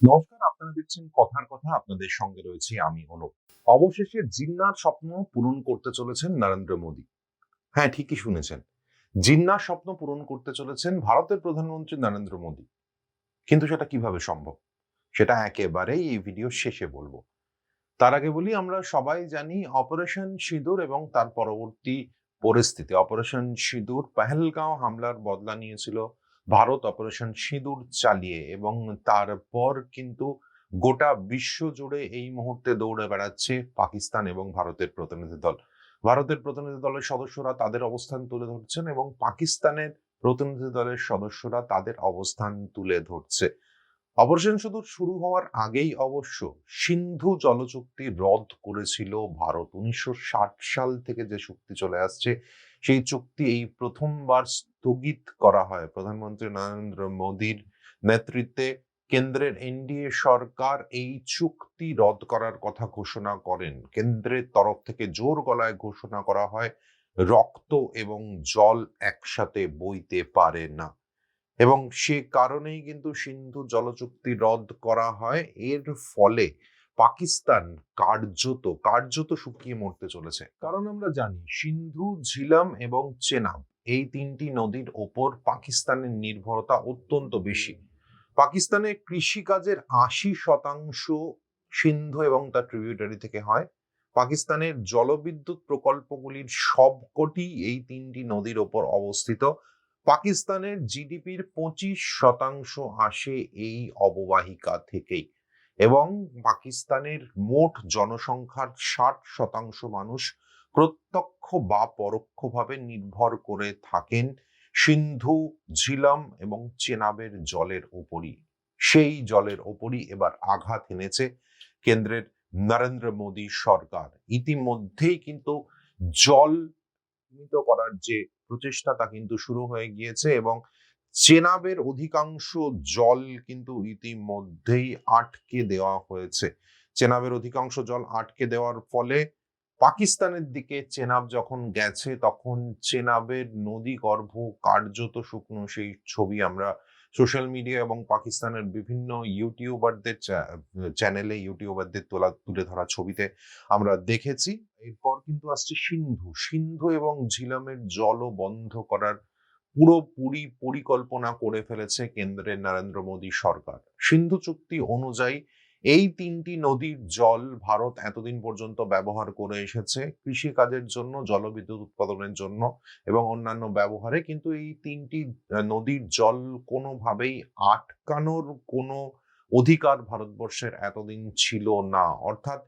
নমস্কার, আপনারা দেখছেন কথার কথা। আপনাদের সঙ্গে রয়েছি আমি অনুপ। অবশেষে জিন্নার স্বপ্ন পূরণ করতে চলেছেন নরেন্দ্র মোদী। হ্যাঁ, ঠিকই শুনেছেন। জিন্নার স্বপ্ন পূরণ করতে চলেছেন ভারতের প্রধানমন্ত্রী নরেন্দ্র মোদী। কিন্তু সেটা কিভাবে সম্ভব? সেটা একেবারেই এই ভিডিওর শেষে বলবো। তার আগে বলি, আমরা সবাই জানি অপারেশন সিঁদুর এবং তার পরবর্তী পরিস্থিতি। অপারেশন সিঁদুর পেহেলগাঁও হামলার বদলা নিয়েছিল ভারত অপারেশন সিঁদুর চালিয়ে, এবং তারপর কিন্তু গোটা বিশ্ব জুড়ে এই মুহূর্তে দৌড়ে বেড়াচ্ছে পাকিস্তান এবং ভারতের প্রতিনিধি দল। ভারতের প্রতিনিধি দলের সদস্যরা তাদের অবস্থান তুলে ধরছেন এবং পাকিস্তানের প্রতিনিধি দলের সদস্যরা তাদের অবস্থান তুলে ধরছে। অপারেশন সিঁদুর শুরু হওয়ার আগেই অবশ্য সিন্ধু জলচুক্তি রদ করেছিল ভারত। 1960 সাল থেকে যে চুক্তি চলে আসছে, সেই চুক্তি এই প্রথমবার স্থগিত করা হয় প্রধানমন্ত্রী নরেন্দ্র মোদীর নেতৃত্বে। কেন্দ্রের এনডিএ সরকার এই চুক্তি রদ করার কথা ঘোষণা করেন। কেন্দ্রের তরফ থেকে জোর গলায় ঘোষণা করা হয়, রক্ত এবং জল একসাথে বইতে পারে না। এবং সে কারণেই কিন্তু সিন্ধু জলচুক্তি রদ করা হয়। এর ফলে পাকিস্তান কার্যত শুকিয়ে মরতে চলেছে। কারণ আমরা জানি সিন্ধু, ঝিলাম এবং চেনাব, এই তিনটি নদীর ওপর পাকিস্তানের নির্ভরতা অত্যন্ত বেশি। পাকিস্তানের কৃষিকাজের 80% সিন্ধু এবং তার ট্রিবিউটারি থেকে হয়। পাকিস্তানের জলবিদ্যুৎ প্রকল্পগুলির সবকটি এই তিনটি নদীর ওপর অবস্থিত। পাকিস্তানের জিডিপির 25% আসে এই অববাহিকা থেকেই, এবং পাকিস্তানের মোট জনসংখ্যার 60% মানুষ প্রত্যক্ষ বা পরোক্ষভাবে নির্ভর করে থাকেন সিন্ধু, ঝিলাম এবং চেনাবের জলের উপরই। সেই জলের উপরই এবার আঘাত এনেছে কেন্দ্রের নরেন্দ্র মোদী সরকার। ইতিমধ্যেই কিন্তু জল সীমিত করার যে প্রচেষ্টা তা কিন্তু শুরু হয়ে গিয়েছে, এবং চেনাবের অধিকাংশ জল কিন্তু ইতিমধ্যেই আটকে দেওয়া হয়েছে। চেনাবের অধিকাংশ জল আটকে দেওয়ার ফলে পাকিস্তানের দিকে চেনাব যখন গেছে, তখন চেনাবের নদী গর্ভ কার্যত শুকনো। সেই ছবি আমরা সোশ্যাল মিডিয়া এবং পাকিস্তানের বিভিন্ন ইউটিউবারদের ইউটিউবারদের তুলে ধরা ছবিতে আমরা দেখেছি। এরপর কিন্তু আসছে সিন্ধু। সিন্ধু এবং ঝিলামের জলও বন্ধ করার পুরোপুরি পরিকল্পনা করে ফেলেছে কেন্দ্রের নরেন্দ্র মোদী সরকার। সিন্ধু চুক্তি অনুযায়ী এই তিনটি নদীর জল ভারত এতদিন পর্যন্ত ব্যবহার করে এসেছে কৃষিকাজের জন্য, জলবিদ্যুৎ উৎপাদনের জন্য এবং অন্যান্য ব্যবহারে। কিন্তু এই তিনটি নদীর জল কোনোভাবেই আটকানোর কোনো অধিকার ভারতবর্ষের এতদিন ছিল না। অর্থাৎ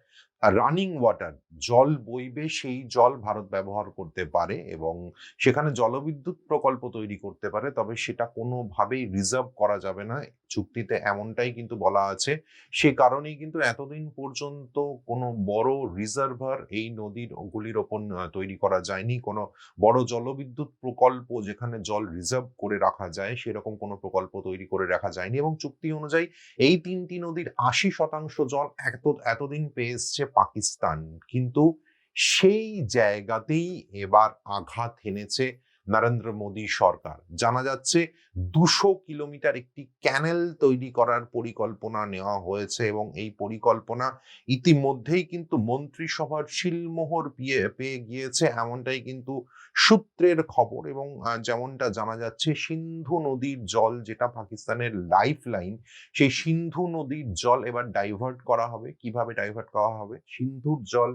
রানিং ওয়াটার, জল বইবে সেই জল ভারত ব্যবহার করতে পারে এবং সেখানে জলবিদ্যুৎ প্রকল্প তৈরি করতে পারে, তবে সেটা কোনোভাবেই রিজার্ভ করা যাবে না। চুক্তিতে এমনটাই কিন্তু বলা আছে। সে কারণেই কিন্তু এতদিন পর্যন্ত কোনো বড় রিজার্ভার এই নদীর গুলির ওপর তৈরি করা যায়নি। কোনো বড় জলবিদ্যুৎ প্রকল্প যেখানে জল রিজার্ভ করে রাখা যায়, সেরকম কোনো প্রকল্প তৈরি করে রাখা যায়নি। এবং চুক্তি অনুযায়ী এই তিনটি নদীর 80% জল এতদিন পেয়ে এসছে পাকিস্তান। কিন্তু সেই জায়গাতেই এবার আঘাত হেনেছে নরেন্দ্র মোদী সরকার। জানা যাচ্ছে 200 কিলোমিটার একটি ক্যানেল তৈরি করার পরিকল্পনা নেওয়া হয়েছে, এবং এই পরিকল্পনা ইতিমধ্যেই কিন্তু মন্ত্রিসভার শিলমোহর পেয়ে গিয়েছে, এমনটাই কিন্তু সূত্রের খবর। এবং যেমনটা জানা যাচ্ছে, সিন্ধু নদীর জল যেটা পাকিস্তানের লাইফ লাইন, সেই সিন্ধু নদীর জল এবার ডাইভার্ট করা হবে। কিভাবে ডাইভার্ট করা হবে? সিন্ধুর জল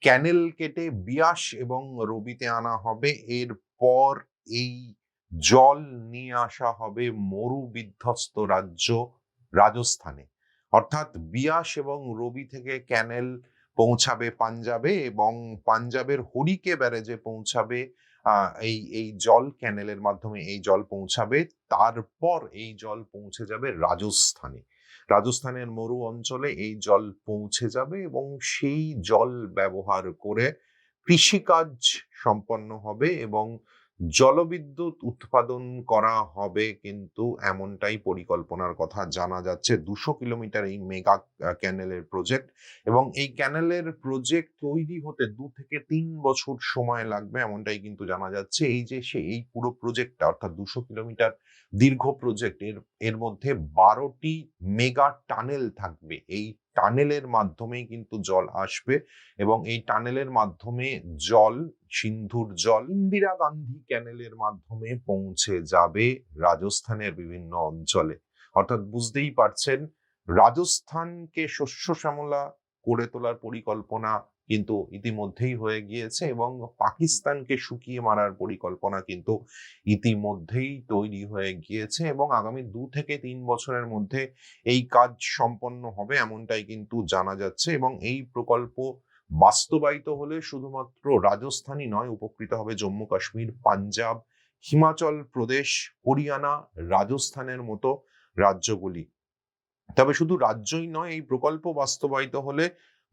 ক্যানেল কেটে বিয়াস এবং রবিতে আনা হবে। এরপর এই জল নিয়ে আসা হবে মরু বিধ্বস্ত রাজ্য রাজস্থানে। অর্থাৎ বিয়াস এবং রবি থেকে ক্যানেল পৌঁছাবে পাঞ্জাবে, এবং পাঞ্জাবের হরিকে ব্যারেজে পৌঁছাবে। এই জল ক্যানেলের মাধ্যমে এই জল পৌঁছাবে। তারপর এই জল পৌঁছে যাবে রাজস্থানে। রাজস্থানের মরু অঞ্চলে এই জল পৌঁছে যাবে, এবং সেই জল ব্যবহার করে কৃষিকাজ সম্পন্ন হবে এবং জলবিদ্যুৎ উৎপাদন করা হবে। কিন্তু এমনটাই পরিকল্পনার কথা জানা যাচ্ছে। 200 কিলোমিটার এই মেগা ক্যানেলের প্রজেক্ট, এবং এই ক্যানেলের প্রজেক্ট তৈরি হতে 2 থেকে 3 বছর সময় লাগবে, এমনটাই কিন্তু জানা যাচ্ছে। এই পুরো প্রজেক্টটা, অর্থাৎ 200 কিলোমিটার দীর্ঘ প্রজেক্ট। এর মধ্যে 12টি মেগা টানেল থাকবে। এই টানেলের মাধ্যমেই কিন্তু জল আসবে এবং এই টানেলের মাধ্যমে জল, সিন্ধুর জল ইন্দিরা গান্ধী ক্যানেলের মাধ্যমে পৌঁছে যাবে রাজস্থানের বিভিন্ন অঞ্চলে। অর্থাৎ বুঝতেই পারছেন, রাজস্থানকে শস্য শ্যামলা করে তোলার পরিকল্পনা কিন্তু ইতিমধ্যেই হয়ে গিয়েছে এবং পাকিস্তানকে শুকিয়ে মারার পরিকল্পনা কিন্তু ইতিমধ্যেই তৈরি হয়ে গিয়েছে এবং আগামী 2 থেকে 3 বছরের মধ্যে এই কাজ সম্পন্ন হবে এমনটাই কিন্তু জানা যাচ্ছে। এবং এই প্রকল্প বাস্তবায়িত হলে শুধুমাত্র রাজস্থানই নয়, উপকৃত হবে জম্মু কাশ্মীর, পাঞ্জাব, হিমাচল প্রদেশ, হরিয়ানা, রাজস্থানের মতো রাজ্যগুলি। তবে শুধু রাজ্যই নয়, এই প্রকল্প বাস্তবায়িত হলে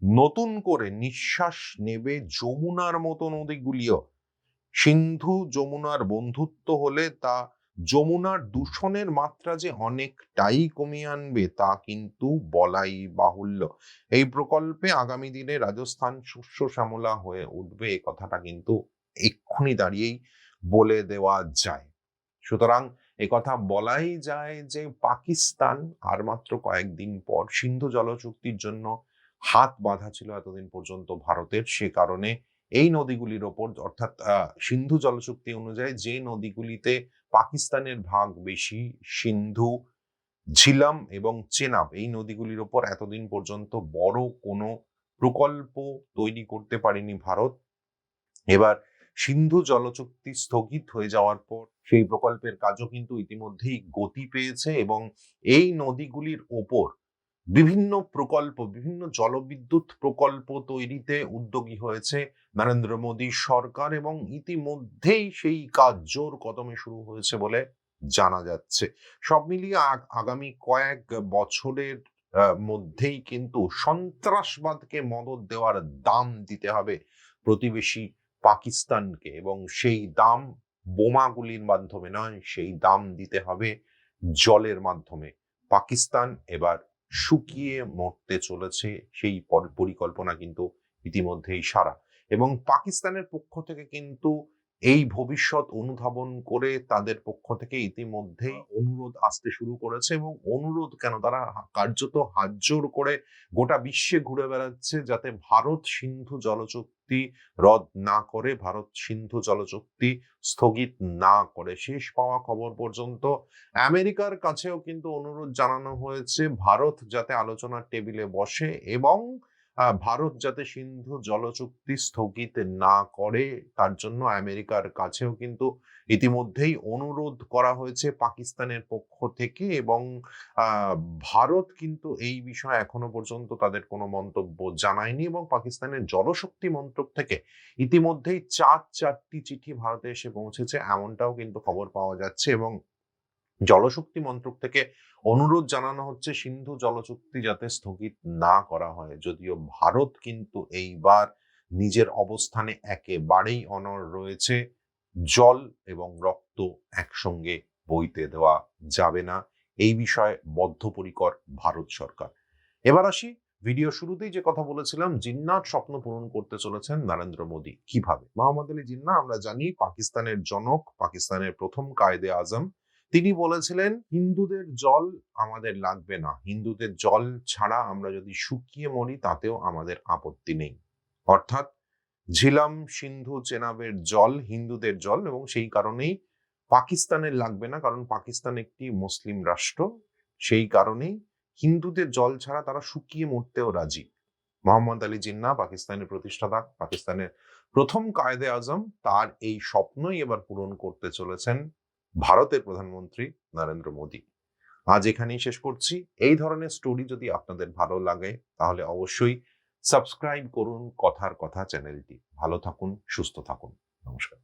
নতুন করে নিঃশ্বাস নেবে যমুনার মতো নদীগুলিও। সিন্ধু যমুনার বন্ধুত্ব হলে তা যমুনার দূষণের মাত্রা যে অনেকটাই কমিয়ে আনবে তা কিন্তু বলাই বাহুল্য। এই প্রকল্পে আগামী দিনে রাজস্থান শস্য শ্যামলা হয়ে উঠবে, এই কথাটা কিন্তু এক্ষুনি দাঁড়িয়েই বলে দেওয়া যায়। সুতরাং একথা বলাই যায় যে পাকিস্তান আর মাত্র কয়েকদিন পর সিন্ধু জল চুক্তির জন্য হাত বাঁধা ছিল এতদিন পর্যন্ত ভারতের। সে কারণে এই নদীগুলির ওপর, অর্থাৎ সিন্ধু জল চুক্তি অনুযায়ী যে নদীগুলিতে পাকিস্তানের ভাগ বেশি, সিন্ধু, ঝিলাম এবং চেনাব, এই নদীগুলির ওপর এতদিন পর্যন্ত বড় কোনো প্রকল্প তৈরি করতে পারেনি ভারত। এবার সিন্ধু জলচুক্তি স্থগিত হয়ে যাওয়ার পর সেই প্রকল্পের কাজও কিন্তু ইতিমধ্যেই গতি পেয়েছে এবং এই নদীগুলির ওপর বিভিন্ন প্রকল্প, বিভিন্ন জলবিদ্যুৎ প্রকল্প তৈরিতে উদ্যোগী হয়েছে নরেন্দ্র মোদী সরকার এবং ইতিমধ্যেই সেই কাজ জোর কদমে শুরু হয়েছে বলে জানা যাচ্ছে। সব মিলিয়ে আগামী কয়েক বছরের মধ্যেই কিন্তু সন্ত্রাসবাদকে মদদ দেওয়ার দাম দিতে হবে প্রতিবেশী পাকিস্তানকে এবং সেই দাম বোমাগুলির মাধ্যমে নয়, সেই দাম দিতে হবে জলের মাধ্যমে। পাকিস্তান এবার শুকিয়ে মরতে চলেছে, সেই পরিকল্পনা কিন্তু ইতিমধ্যেই সারা এবং পাকিস্তানের পক্ষ থেকে কিন্তু এই ভবিষ্যৎ অনুধাবন করে তাদের পক্ষ থেকে ইতিমধ্যেই অনুরোধ আসতে শুরু করেছে এবং অনুরোধ কেন, তারা কার্যত হাতজোড় করে গোটা বিশ্বে ঘুরে বেড়াচ্ছে যাতে ভারত সিন্ধু জলচুক্তি রদ না করে, ভারত সিন্ধু জলচুক্তি স্থগিত না করে। শেষ পাওয়া খবর পর্যন্ত আমেরিকার কাছেও কিন্তু অনুরোধ জানানো হয়েছে ভারত যাতে আলোচনার টেবিলে বসে এবং ভারত যাতে সিন্ধু জলচুক্তি স্থগিত না করে তার জন্য আমেরিকার কাছেও কিন্তু ইতিমধ্যেই অনুরোধ করা হয়েছে পাকিস্তানের পক্ষ থেকে এবং ভারত কিন্তু এই বিষয়ে এখনো পর্যন্ত তাদের কোনো মন্তব্য জানায়নি এবং পাকিস্তানের জলশক্তি মন্ত্রক থেকে ইতিমধ্যেই 4টি চিঠি ভারতে এসে পৌঁছেছে এমনটাও কিন্তু খবর পাওয়া যাচ্ছে এবং জলশক্তি মন্ত্রক থেকে অনুরোধ জানানো হচ্ছে সিন্ধু জলচুক্তি যাতে স্থগিত না করা হয়। যদিও ভারত কিন্তু এইবার নিজের অবস্থানে একেবারেই অনড় রয়েছে। জল এবং রক্ত একসঙ্গে বইতে দেওয়া যাবে না, এই বিষয়ে বদ্ধপরিকর ভারত সরকার। এবার আসি, ভিডিও শুরুতেই যে কথা বলেছিলাম, জিন্নাহর স্বপ্ন পূরণ করতে চলেছেন নরেন্দ্র মোদী। কিভাবে? মোহাম্মদ আলী জিন্নাহ আমরা জানি পাকিস্তানের জনক, পাকিস্তানের প্রথম কায়েদে আজম। তিনি বলেছিলেন হিন্দুদের জল আমাদের লাগবে না, হিন্দুদের জল ছাড়া আমরা যদি শুকিয়ে মরি তাতেও আমাদের আপত্তি নেই। অর্থাৎ ঝিলাম, সিন্ধু, চেনাবের জল হিন্দুদের জল এবং সেই কারণেই পাকিস্তানের লাগবে না, কারণ পাকিস্তান একটি মুসলিম রাষ্ট্র। সেই কারণেই হিন্দুদের জল ছাড়া তারা শুকিয়ে মরতেও রাজি। মোহাম্মদ আলী জিন্নাহ পাকিস্তানের প্রতিষ্ঠাতা, পাকিস্তানের প্রথম কায়েদে আজম, তার এই স্বপ্নই এবার পূরণ করতে চলেছেন ভারতের প্রধানমন্ত্রী নরেন্দ্র মোদী। আজ এখানেই শেষ করছি। এই ধরনের স্টোরি যদি আপনাদের ভালো লাগে তাহলে অবশ্যই সাবস্ক্রাইব করুন কথার কথা চ্যানেলটি। ভালো থাকুন, সুস্থ থাকুন। নমস্কার।